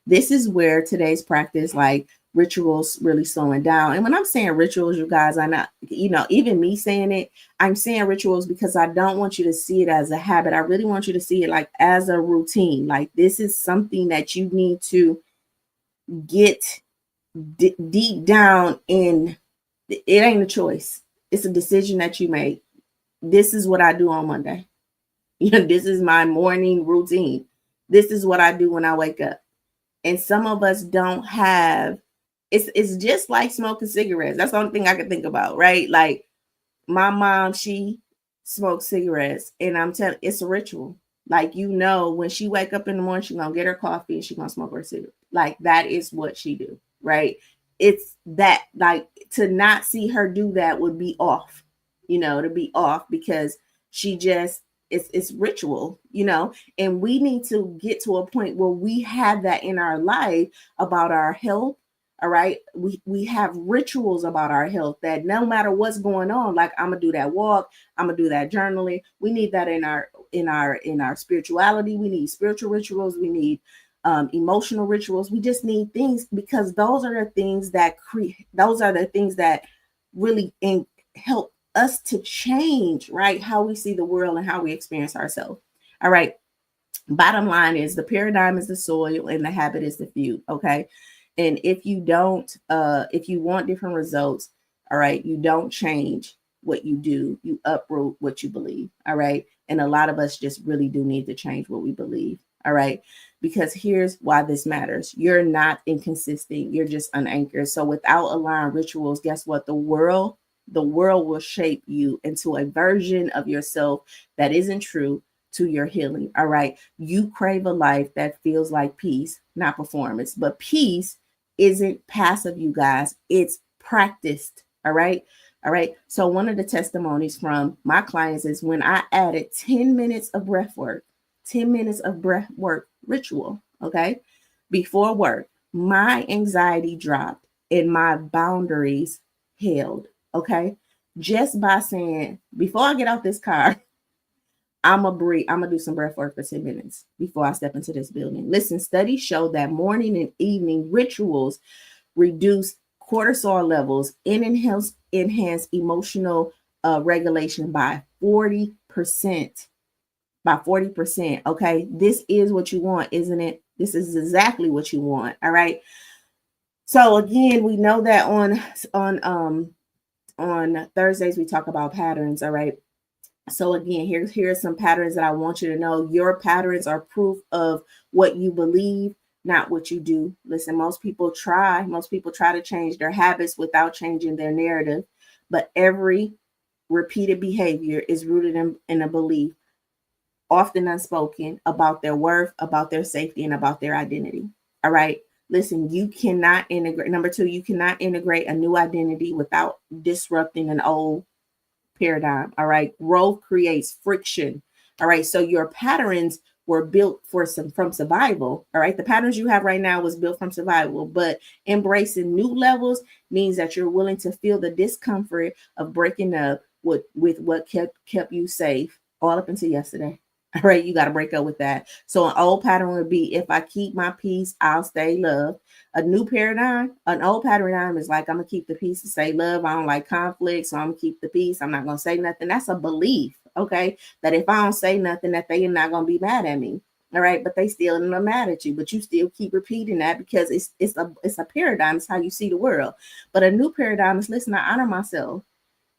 This is where today's practice, like rituals, really slowing down. And when I'm saying rituals, you guys, I'm not, even me saying it, I'm saying rituals because I don't want you to see it as a habit. I really want you to see it like as a routine. Like this is something that you need to get deep down in. It ain't a choice. It's a decision that you make. This is what I do on Monday. This is my morning routine. This is what I do when I wake up. And some of us don't have. It's just like smoking cigarettes. That's the only thing I can think about, right? Like my mom, she smokes cigarettes, and I'm telling, it's a ritual. Like, when she wake up in the morning, she's gonna get her coffee and she's gonna smoke her cigarette. Like that is what she do, right? It's that, like, to not see her do that would be off, to be off, because she just, it's ritual, and we need to get to a point where we have that in our life about our health. All right. We have rituals about our health that no matter what's going on, like I'm gonna do that walk, I'm gonna do that journaling. We need that in our spirituality. We need spiritual rituals. We need emotional rituals. We just need things, because those are the things that really help us to change, right? How we see the world and how we experience ourselves. All right. Bottom line is, the paradigm is the soil and the habit is the few. Okay. And if you want different results, all right, you don't change what you do, you uproot what you believe. All right. And a lot of us just really do need to change what we believe. All right. Because here's why this matters. You're not inconsistent. You're just unanchored. So without aligned rituals, guess what? The world will shape you into a version of yourself that isn't true to your healing. All right. You crave a life that feels like peace, not performance. But peace isn't passive, you guys. It's practiced. All right. All right. So one of the testimonies from my clients is when I added 10 minutes of breath work, 10 minutes of breath work ritual. Okay. Before work, my anxiety dropped and my boundaries held. Okay. Just by saying, before I get out this car, I'm gonna breathe. I'm gonna do some breath work for 10 minutes before I step into this building. Listen, studies show that morning and evening rituals reduce cortisol levels and enhance emotional regulation by 40%. By 40%. Okay. This is what you want, isn't it? This is exactly what you want. All right. So again, we know that on Thursdays we talk about patterns. All right. So again, here's some patterns that I want you to know. Your patterns are proof of what you believe, not what you do. Listen, most people try to change their habits without changing their narrative, but every repeated behavior is rooted in a belief, often unspoken, about their worth, about their safety, and about their identity. All right. Listen, you cannot integrate. Number two, you cannot integrate a new identity without disrupting an old paradigm. All right. Growth creates friction. All right. So your patterns were built from survival. All right. The patterns you have right now was built from survival, but embracing new levels means that you're willing to feel the discomfort of breaking up with what kept you safe all up until yesterday. All right, you got to break up with that. So an old pattern would be, if I keep my peace, I'll stay loved. An old paradigm is like, I'm gonna keep the peace and stay love. I don't like conflict, so I'm gonna keep the peace. I'm not gonna say nothing. That's a belief, okay? That if I don't say nothing, that they are not gonna be mad at me. All right, but they still are mad at you, but you still keep repeating that because it's a paradigm. It's how you see the world. But a new paradigm is, listen, I honor myself,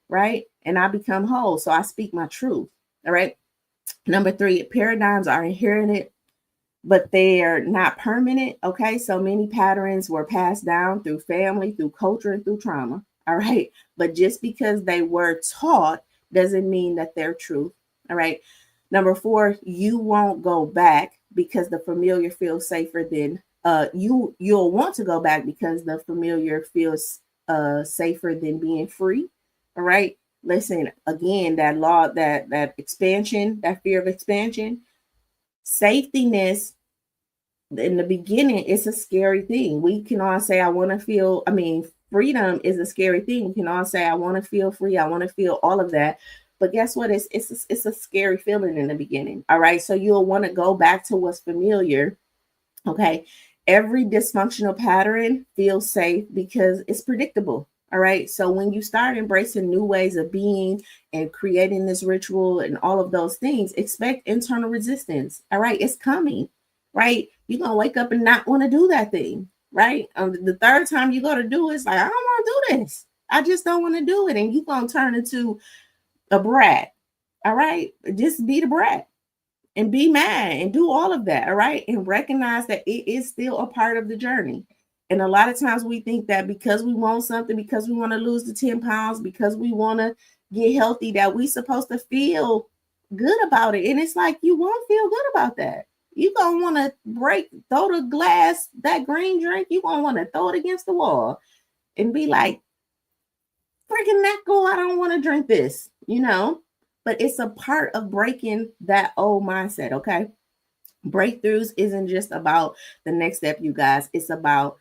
right? And I become whole. So I speak my truth. All right. Number 3, paradigms are inherited, but they are not permanent. Okay, so many patterns were passed down through family, through culture, and through trauma. All right, but just because they were taught doesn't mean that they're true. All right. Number 4, you won't go back because the familiar feels safer than you'll want to go back because the familiar feels safer than being free. All right. Listen, again, that law, that expansion, that fear of expansion, safetyness in the beginning, it's a scary thing. We can all say, I want to feel, I mean, freedom is a scary thing. We can all say, I want to feel free. I want to feel all of that. But guess what? It's a scary feeling in the beginning. All right. So you'll want to go back to what's familiar. Okay. Every dysfunctional pattern feels safe because it's predictable. All right. So when you start embracing new ways of being and creating this ritual and all of those things, expect internal resistance. All right. It's coming. Right. You're going to wake up and not want to do that thing. Right. The third time you go to do it, it's like, I don't want to do this. I just don't want to do it. And you're going to turn into a brat. All right. Just be the brat and be mad and do all of that. All right. And recognize that it is still a part of the journey. And a lot of times we think that because we want something, because we want to lose the 10 pounds, because we want to get healthy, that we supposed to feel good about it. And it's like, you won't feel good about that. You're going to want to throw the glass, that green drink, you're going to want to throw it against the wall and be like, freaking neck go, I don't want to drink this, but it's a part of breaking that old mindset. Okay. Breakthroughs isn't just about the next step, you guys. It's about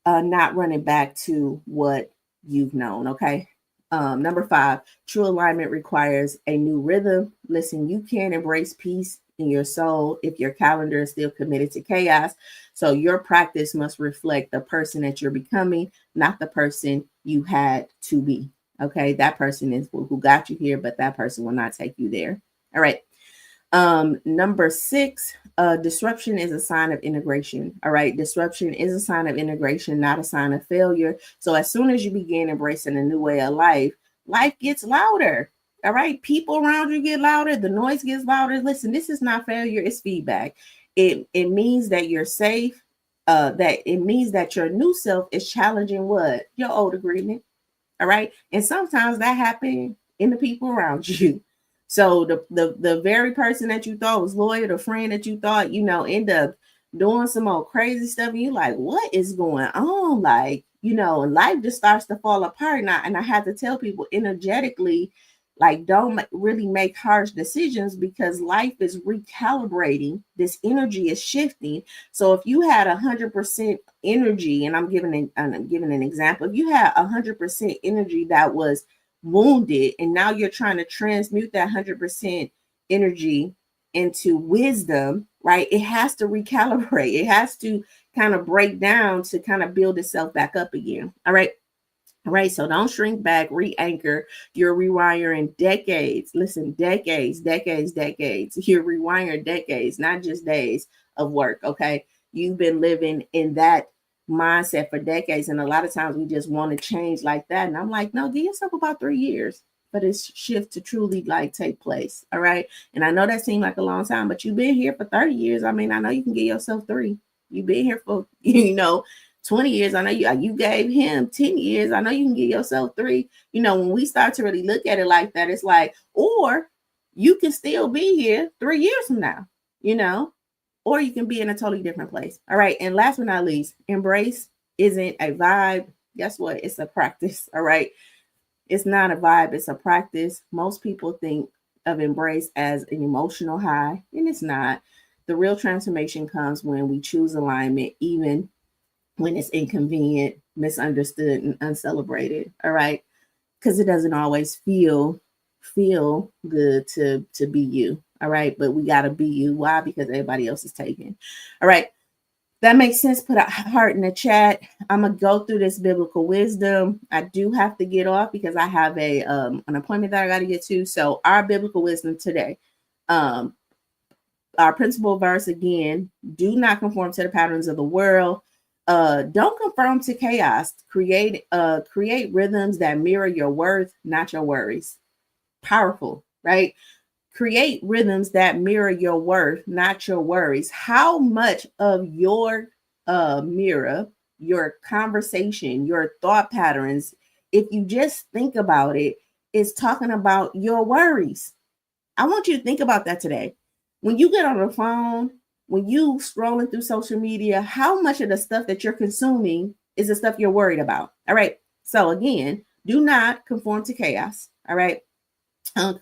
not running back to what you've known. Okay. Number 5, true alignment requires a new rhythm. Listen, you can't embrace peace in your soul if your calendar is still committed to chaos. So your practice must reflect the person that you're becoming, not the person you had to be. Okay. That person is who got you here, but that person will not take you there. All right. Number 6, disruption is a sign of integration. All right. Disruption is a sign of integration, not a sign of failure. So as soon as you begin embracing a new way of life, life gets louder. All right. People around you get louder. The noise gets louder. Listen, this is not failure. It's feedback. It means that you're safe. That it means that your new self is challenging what? Your old agreement. All right. And sometimes that happens in the people around you. So the very person that you thought was loyal, the friend that you thought, end up doing some old crazy stuff. And you like, what is going on? Like, and life just starts to fall apart. And I had to tell people energetically, like, don't really make harsh decisions because life is recalibrating. This energy is shifting. So if you had 100% energy, and I'm giving an example, if you had 100% energy that was wounded, and now you're trying to transmute that 100% energy into wisdom, right? It has to recalibrate. It has to kind of break down to kind of build itself back up again. All right. All right. So don't shrink back, re-anchor. You're rewiring decades. Listen, decades. You're rewiring decades, not just days of work. Okay. You've been living in that mindset for decades. And a lot of times we just want to change like that. And I'm like, no, give yourself about 3 years for this shift to truly like take place. All right. And I know that seemed like a long time, but you've been here for 30 years. I mean, I know you can give yourself 3. You've been here for, 20 years. I know you gave him 10 years. I know you can give yourself 3. When we start to really look at it like that, it's like, or you can still be here 3 years from now, or you can be in a totally different place. All right. And last but not least, embrace isn't a vibe. Guess what? It's a practice. All right. It's not a vibe. It's a practice. Most people think of embrace as an emotional high, and it's not. The real transformation comes when we choose alignment, even when it's inconvenient, misunderstood, and uncelebrated. All right. Because it doesn't always feel good to be you. All right. But we gotta be you. Why? Because everybody else is taken. All right. That makes sense. Put a heart in the chat. I'm gonna go through this biblical wisdom. I do have to get off because I have an appointment that I got to get to. So our biblical wisdom today, our principal verse again: do not conform to the patterns of the world. Don't conform to chaos. Create rhythms that mirror your worth, not your worries. Powerful, right? Create rhythms that mirror your worth, not your worries. How much of your mirror, your conversation, your thought patterns, if you just think about it, is talking about your worries? I want you to think about that today. When you get on the phone, when you scrolling through social media, how much of the stuff that you're consuming is the stuff you're worried about? All right. So again, do not conform to chaos. All right.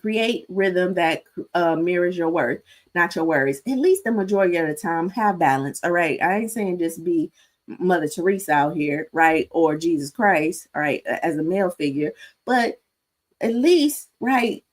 Create rhythm that mirrors your worth, not your worries. At least the majority of the time, have balance. All right. I ain't saying just be Mother Teresa out here, right? Or Jesus Christ, all right, as a male figure, but at least, right,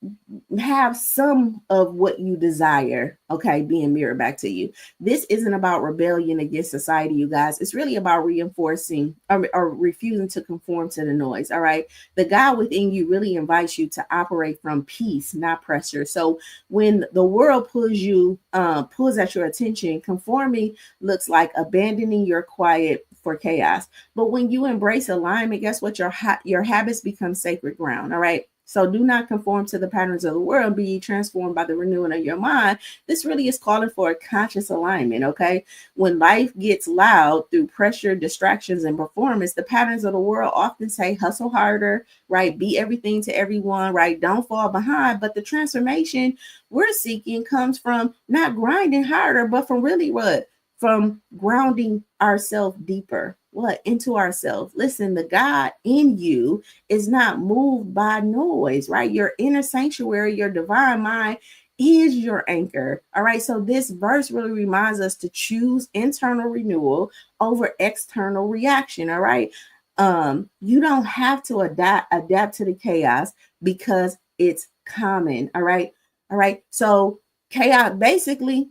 have some of what you desire, okay, being mirrored back to you. This isn't about rebellion against society, you guys. It's really about reinforcing or refusing to conform to the noise. All right. The God within you really invites you to operate from peace, not pressure. So when the world pulls at your attention, conforming looks like abandoning your quiet for chaos. But when you embrace alignment, guess what? Your habits become sacred ground. All right. So do not conform to the patterns of the world. Be ye transformed by the renewing of your mind. This really is calling for a conscious alignment. Okay. When life gets loud through pressure, distractions, and performance, the patterns of the world often say hustle harder, right? Be everything to everyone, right? Don't fall behind. But the transformation we're seeking comes from not grinding harder, but from really what? From grounding ourselves deeper, what? Into ourselves. Listen, the God in you is not moved by noise, right? Your inner sanctuary, your divine mind is your anchor. All right. So this verse really reminds us to choose internal renewal over external reaction. All right. You don't have to adapt to the chaos because it's common. All right. All right. So chaos, basically,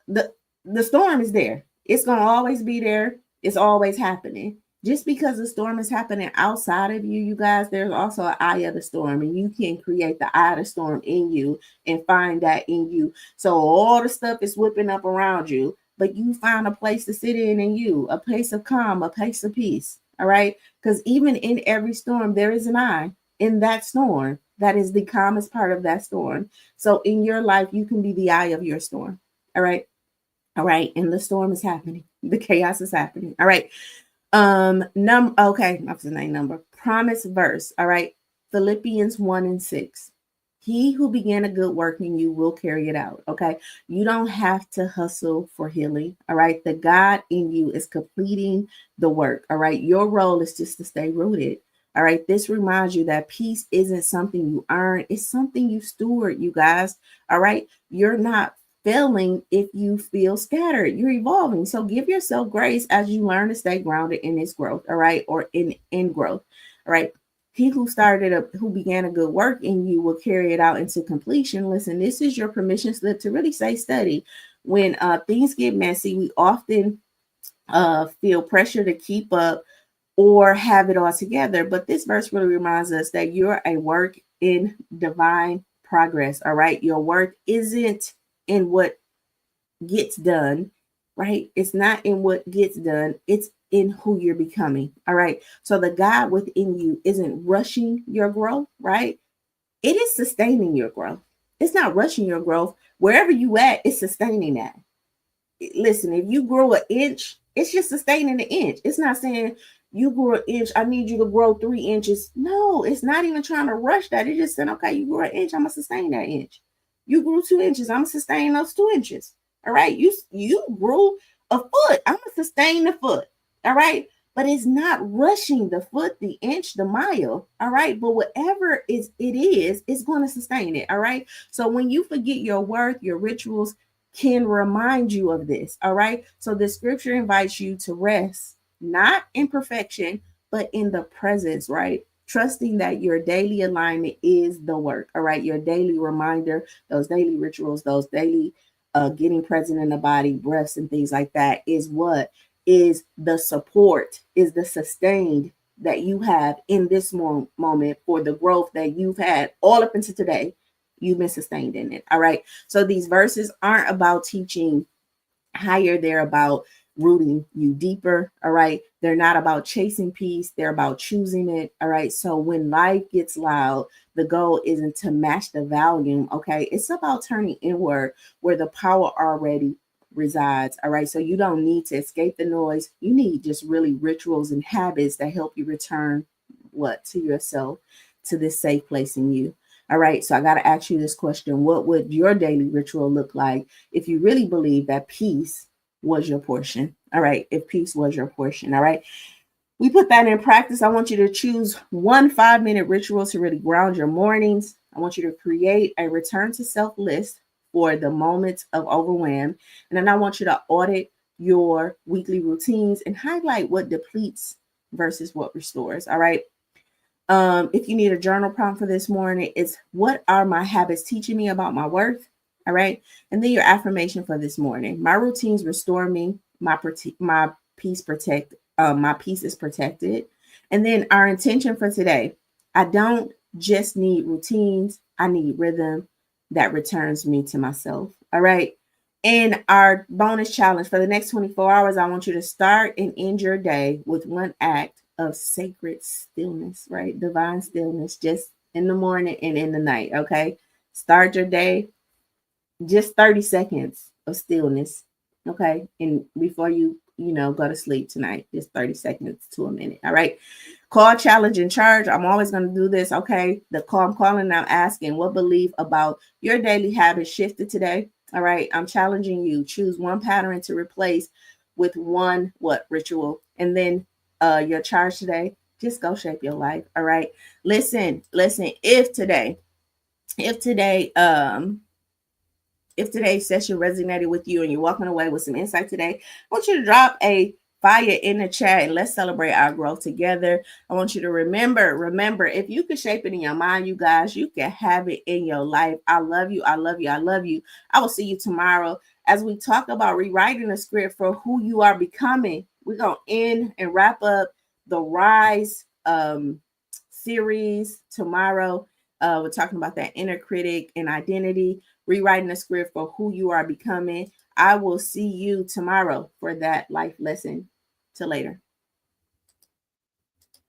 the the storm is there. It's gonna always be there. It's always happening. Just because the storm is happening outside of you, you guys, there's also an eye of the storm, and you can create the eye of the storm in you and find that in you. So all the stuff is whipping up around you, but you find a place to sit in you, a place of calm, a place of peace. All right, because even in every storm, there is an eye in that storm. That is the calmest part of that storm. So in your life, you can be the eye of your storm. All right. All right. And the storm is happening. The chaos is happening. All right. Okay, that's the name number. Promise verse. All right. Philippians 1:6. He who began a good work in you will carry it out. Okay. You don't have to hustle for healing. All right. The God in you is completing the work. All right. Your role is just to stay rooted. All right. This reminds you that peace isn't something you earn, it's something you steward, you guys. All right. You're not failing if you feel scattered. You're evolving. So give yourself grace as you learn to stay grounded in this growth, all right, or in growth. All right. He who began a good work in you will carry it out into completion. Listen, this is your permission slip to really stay steady. When things get messy, we often feel pressure to keep up or have it all together. But this verse really reminds us that you're a work in divine progress. All right. Your work isn't in what gets done, right? It's not in what gets done, it's in who you're becoming. All right. So the God within you isn't rushing your growth, right? It is sustaining your growth. It's not rushing your growth. Wherever you at, it's sustaining that. Listen, if you grow an inch, it's just sustaining the inch. It's not saying you grew an inch, I need you to grow 3 inches. No, it's not even trying to rush that. It's just saying, okay, you grew an inch, I'm gonna sustain that inch. You grew 2 inches, I'm gonna sustain those 2 inches. All right. You grew a foot, I'm gonna sustain the foot. All right. But it's not rushing the foot, the inch, the mile. All right. But whatever it is, it's going to sustain it. All right. So when you forget your worth, your rituals can remind you of this. All right. So the scripture invites you to rest, not in perfection, but in the presence, right? Trusting that your daily alignment is the work. All right. Your daily reminder, those daily rituals, those daily getting present in the body, breaths, and things like that is what is the support, is the sustained that you have in this moment for the growth that you've had all up into today. You've been sustained in it. All right. So these verses aren't about teaching higher, they're about rooting you deeper. All right. They're not about chasing peace, they're about choosing it. All right. So when life gets loud, the goal isn't to match the volume. Okay. It's about turning inward where the power already resides. All right. So you don't need to escape the noise. You need just really rituals and habits that help you return what to yourself, to this safe place in you. All right. So I got to ask you this question. What would your daily ritual look like if you really believe that peace was your portion? All right. If peace was your portion. All right. We put that in practice. I want you to choose one 5-minute ritual to really ground your mornings. I want you to create a return to self list for the moments of overwhelm. And then I want you to audit your weekly routines and highlight what depletes versus what restores. All right. If you need a journal prompt for this morning, it's what are my habits teaching me about my worth? All right. And then your affirmation for this morning. My routines restore me. My peace protect. My peace is protected. And then our intention for today. I don't just need routines. I need rhythm that returns me to myself. All right. And our bonus challenge for the next 24 hours, I want you to start and end your day with one act of sacred stillness, right? Divine stillness, just in the morning and in the night. Okay. Start your day, just 30 seconds of stillness. Okay. And before you go to sleep tonight, just 30 seconds to a minute. All right. Call, challenge, and charge. I'm always going to do this. Okay. I'm calling now asking what belief about your daily habits shifted today. All right. I'm challenging you. Choose one pattern to replace with one ritual. And then your charge today, just go shape your life. All right. Listen, if today if today's session resonated with you and you're walking away with some insight today, I want you to drop a fire in the chat and let's celebrate our growth together. I want you to remember, if you can shape it in your mind, you guys, you can have it in your life. I love you. I love you. I love you. I will see you tomorrow as we talk about rewriting the script for who you are becoming. We're going to end and wrap up the Rise series tomorrow. We're talking about that inner critic and identity, rewriting the script for who you are becoming. I will see you tomorrow for that life lesson. Till later.